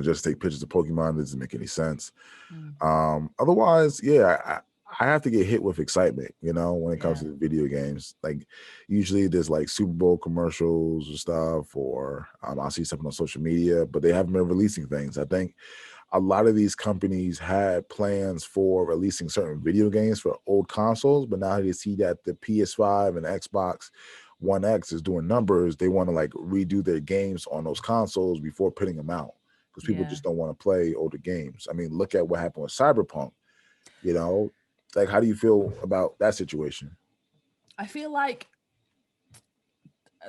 Just take pictures of Pokemon. It doesn't make any sense. Otherwise, yeah, I have to get hit with excitement, when it comes Yeah. to video games. Like usually there's like Super Bowl commercials or stuff, or I'll see something on social media, but they haven't been releasing things. I think a lot of these companies had plans for releasing certain video games for old consoles, but now they see that the PS5 and Xbox One X is doing numbers. They want to like redo their games on those consoles before putting them out, because people Yeah. just don't want to play older games. I mean, look at what happened with Cyberpunk. Like how do you feel about that situation? I feel like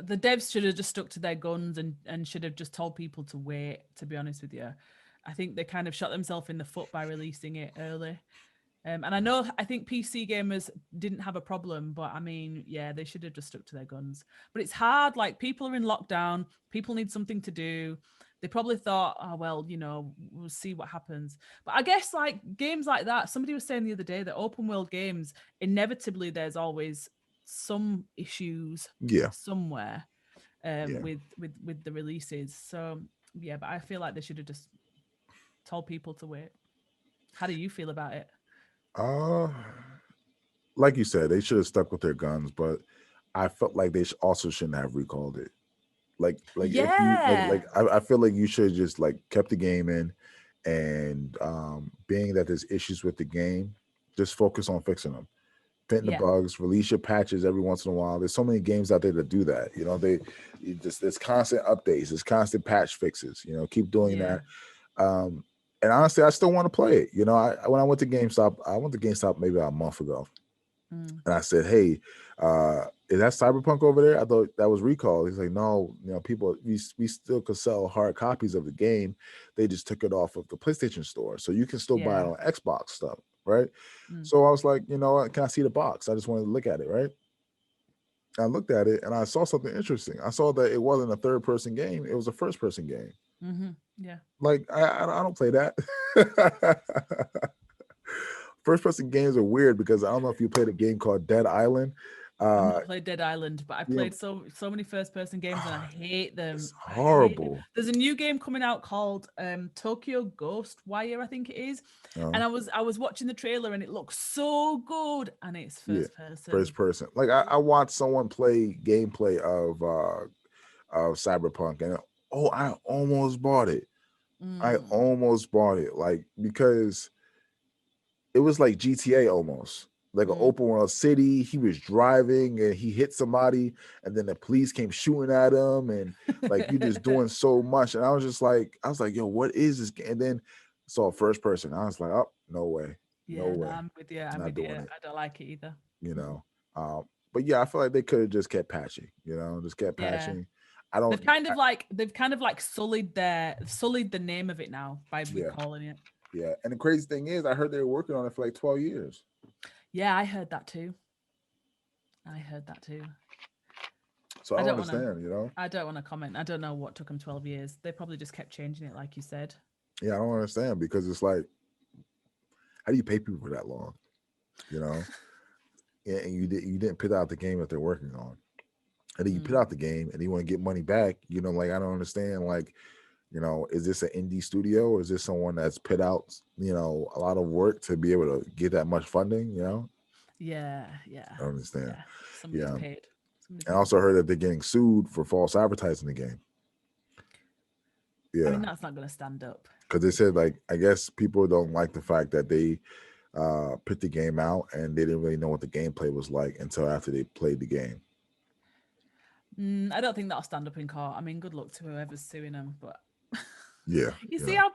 the devs should have just stuck to their guns and should have just told people to wait, to be honest with you. I think they kind of shot themselves in the foot by releasing it early. And I think PC gamers didn't have a problem, but I mean, yeah, they should have just stuck to their guns. But it's hard. Like people are in lockdown, people need something to do. They probably thought, oh well, we'll see what happens. But I guess like games like that, somebody was saying the other day that open world games, inevitably there's always some issues Yeah, somewhere yeah. with the releases. So yeah, but I feel like they should have just told people to wait. How do you feel about it? Uh, like you said, they should have stuck with their guns, but I felt like they also shouldn't have recalled it. Like if you Yeah. I feel like you should have just like kept the game in, and being that there's issues with the game, just focus on fixing them. Pinning the Yeah. bugs, release your patches every once in a while. There's so many games out there that do that. There's constant updates, there's constant patch fixes. Keep doing Yeah. that. And honestly, I still want to play it. When I went to GameStop, maybe about a month ago, Mm. and I said, "Hey, is that Cyberpunk over there? I thought that was Recall." He's like, "No, people, we still could sell hard copies of the game. They just took it off of the PlayStation Store, so you can still buy it Yeah. on Xbox stuff, right?" Mm. So I was like, you know what? Can I see the box? I just wanted to look at it, right? I looked at it and I saw something interesting. I saw that it wasn't a third person game; it was a first person game. Mm-hmm. Yeah. Like I don't play that. First person games are weird because I don't know if you played a game called Dead Island. I've Uh, not played Dead Island, but I you played so many first person games and I hate them. it's I hate them. horrible. There's a new game coming out called Tokyo Ghost Wire, I think it is. And I was watching the trailer and it looks so good and it's Yeah, first person. first person. Like I watched someone play gameplay of Cyberpunk, and I almost bought it. I Mm. almost bought it, like because it was like GTA almost, like an Mm. open world city. He was driving and he hit somebody, and then the police came shooting at him, and like you just doing so much. And I was like, yo, what is this game? And then saw first person. I was like, oh, no way, no Yeah, no, way, I'm with you. I'm not with you. doing it. I don't like it either. You Mm. know, but yeah, I feel like they could have just kept patching. Just kept Yeah. patching. I don't. They've kind of like sullied the name of it now by Yeah, recalling it. yeah. And the crazy thing is, I heard they were working on it for like 12 years. Yeah, I heard that too. I heard that too. So I don't want to. understand, you know? I don't want to comment. I don't know what took them 12 years. They probably just kept changing it, like you said. Yeah, I don't understand because it's like, how do you pay people for that long? You know? And you didn't put out the game that they're working on. And then you put out the game and you want to get money back, you know, like I don't understand, like, you know, is this an indie studio or is this someone that's put out, you know, a lot of work to be able to get that much funding, you know? Yeah. I don't understand. Yeah. Somebody's Yeah. paid. And I also heard that they're getting sued for false advertising the game. Yeah. I mean, that's not going to stand up. Because they said, like, I guess people don't like the fact that they put the game out and they didn't really know what the gameplay was like until after they played the game. I don't think that'll stand up in court. I mean, good luck to whoever's suing them, but yeah, you see how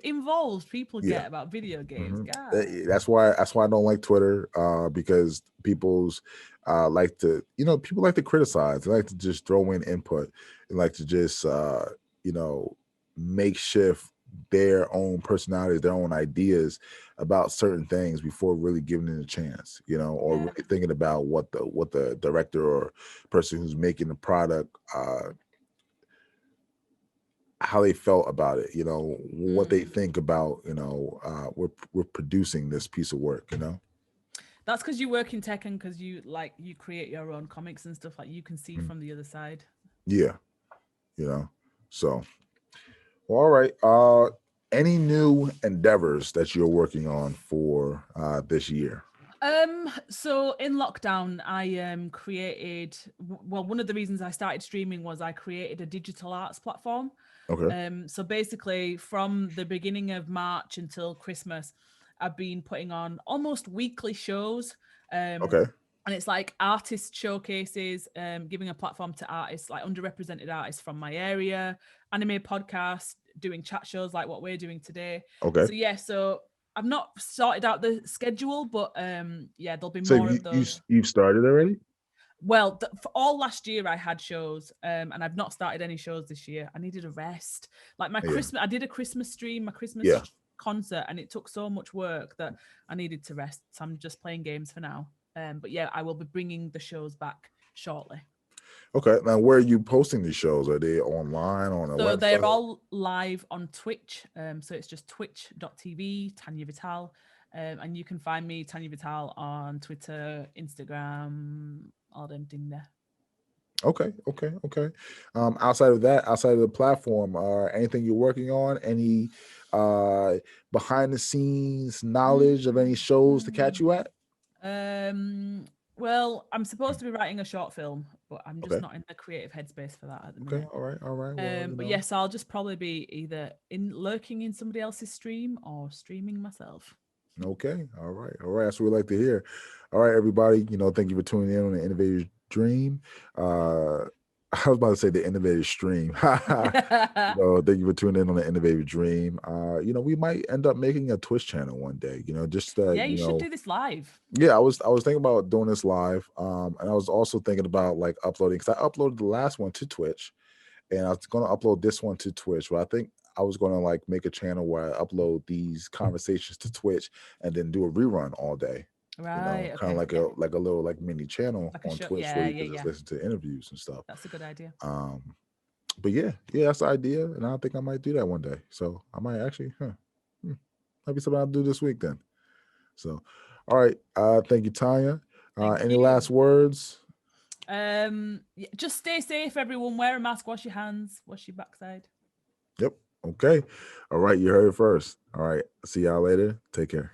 involved people get Yeah. about video games. God. That's why I don't like Twitter, because people's like to, you know, people like to criticize. They like to just throw in input and like to just you know, makeshift their own personalities, their own ideas about certain things before really giving it a chance, you know, or really thinking about what the director or person who's making the product how they felt about it, you know, what they think about, you know, we're producing this piece of work, you know. That's because you work in tech and because you create your own comics and stuff, like you can see from the other side. Yeah, you know. So, well, all right. Any new endeavors that you're working on for this year? So in lockdown, I created. Well, one of the reasons I started streaming was I created a digital arts platform. Okay. So basically, from the beginning of March until Christmas, I've been putting on almost weekly shows. Okay. And it's like artist showcases, giving a platform to artists, like underrepresented artists from my area, anime podcasts, doing chat shows like what we're doing today. Okay. So yeah, so I've not sorted out the schedule, but yeah, there'll be So more of those. you've started already? Well, for all last year I had shows, and I've not started any shows this year. I needed a rest. Like my Christmas, I did a Christmas stream, my Christmas concert, and it took so much work that I needed to rest. So I'm just playing games for now. But yeah, I will be bringing the shows back shortly. Okay. Now, where are you posting these shows? Are they online on a website? So they're all live on Twitch. So it's just twitch.tv, Tanya Vital. And you can find me, Tanya Vital, on Twitter, Instagram, all them thing there. Okay. Outside of that, outside of the platform, anything you're working on? Any behind the scenes knowledge of any shows to catch you at? Well, I'm supposed to be writing a short film, but I'm just not in the creative headspace for that at the minute. All right. Well, but yes, I'll just probably be either lurking in somebody else's stream or streaming myself. Okay. All right. That's what we like to hear. All right, everybody. You know, thank you for tuning in on the Innovative Dream. I was about to say the Innovative Stream. You know, thank you for tuning in on the Innovative Dream. You know, we might end up making a Twitch channel one day. You know, just you should do this live. Yeah, I was thinking about doing this live, and I was also thinking about like uploading, because I uploaded the last one to Twitch, and I was going to upload this one to Twitch. But I think I was going to like make a channel where I upload these conversations to Twitch and then do a rerun all day. Right. You know, kind of like a little like mini channel like on Twitch where you can just listen to interviews and stuff. That's a good idea. But yeah, that's the idea, and I think I might do that one day. So I might actually, might be something I'll do this week then. So, all right, thank you, Tanya. Any last words? Just stay safe, everyone. Wear a mask, wash your hands, wash your backside. Yep. Okay. All right, you heard it first. All right, see y'all later. Take care.